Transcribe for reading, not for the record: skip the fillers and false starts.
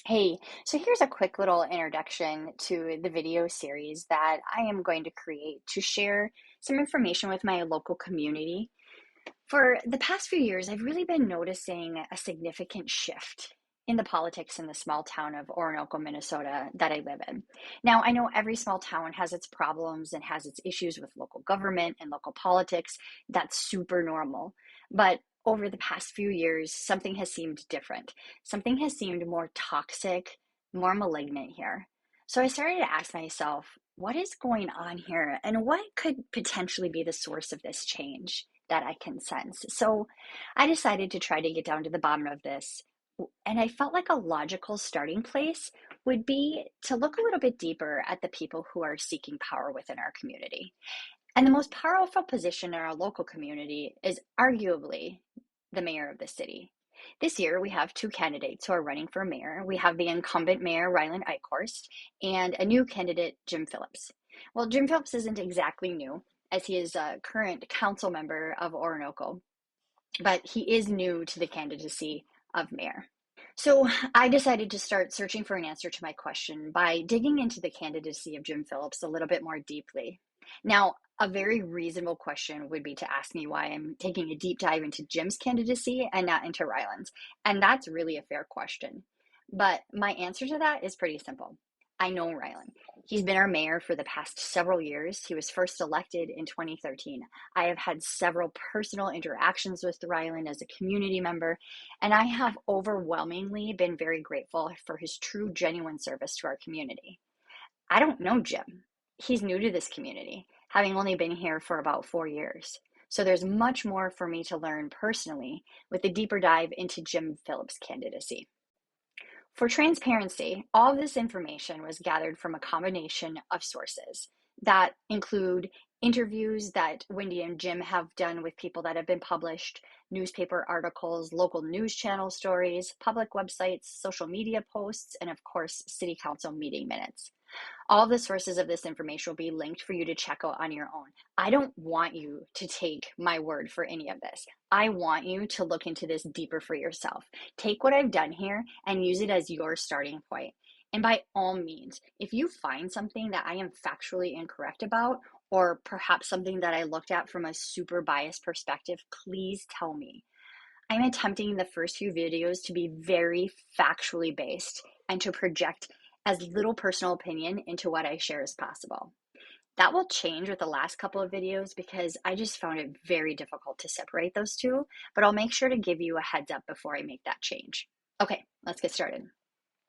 Hey, so here's a quick little introduction to the video series that I am going to create to share some information with my local community. For the past few years, I've really been noticing a significant shift in the politics in the small town of Oronoco, Minnesota that I live in. Now, I know every small town has its problems and has its issues with local government and local politics. That's super normal. But over the past few years, something has seemed different. Something has seemed more toxic, more malignant here. So I started to ask myself, what is going on here and what could potentially be the source of this change that I can sense? So I decided to try to get down to the bottom of this. And I felt like a logical starting place would be to look a little bit deeper at the people who are seeking power within our community. And the most powerful position in our local community is arguably the mayor of the city. This year, we have two candidates who are running for mayor. We have the incumbent mayor, Ryland Eichhorst, and a new candidate, Jim Phillips. Well, Jim Phillips isn't exactly new, as he is a current council member of Oronoco, but he is new to the candidacy of mayor. So I decided to start searching for an answer to my question by digging into the candidacy of Jim Phillips a little bit more deeply. Now, a very reasonable question would be to ask me why I'm taking a deep dive into Jim's candidacy and not into Ryland's. And that's really a fair question. But my answer to that is pretty simple. I know Ryland. He's been our mayor for the past several years. He was first elected in 2013. I have had several personal interactions with Ryland as a community member, and I have overwhelmingly been very grateful for his true, genuine service to our community. I don't know Jim. He's new to this community, having only been here for about 4 years. So there's much more for me to learn personally with a deeper dive into Jim Phillips' candidacy. For transparency, all of this information was gathered from a combination of sources that include interviews that Wendy and Jim have done with people that have been published, newspaper articles, local news channel stories, public websites, social media posts, and of course, city council meeting minutes. All the sources of this information will be linked for you to check out on your own. I don't want you to take my word for any of this. I want you to look into this deeper for yourself. Take what I've done here and use it as your starting point. And by all means, if you find something that I am factually incorrect about, or perhaps something that I looked at from a super biased perspective, please tell me. I'm attempting the first few videos to be very factually based and to project as little personal opinion into what I share as possible. That will change with the last couple of videos because I just found it very difficult to separate those two, but I'll make sure to give you a heads up before I make that change. Okay, let's get started.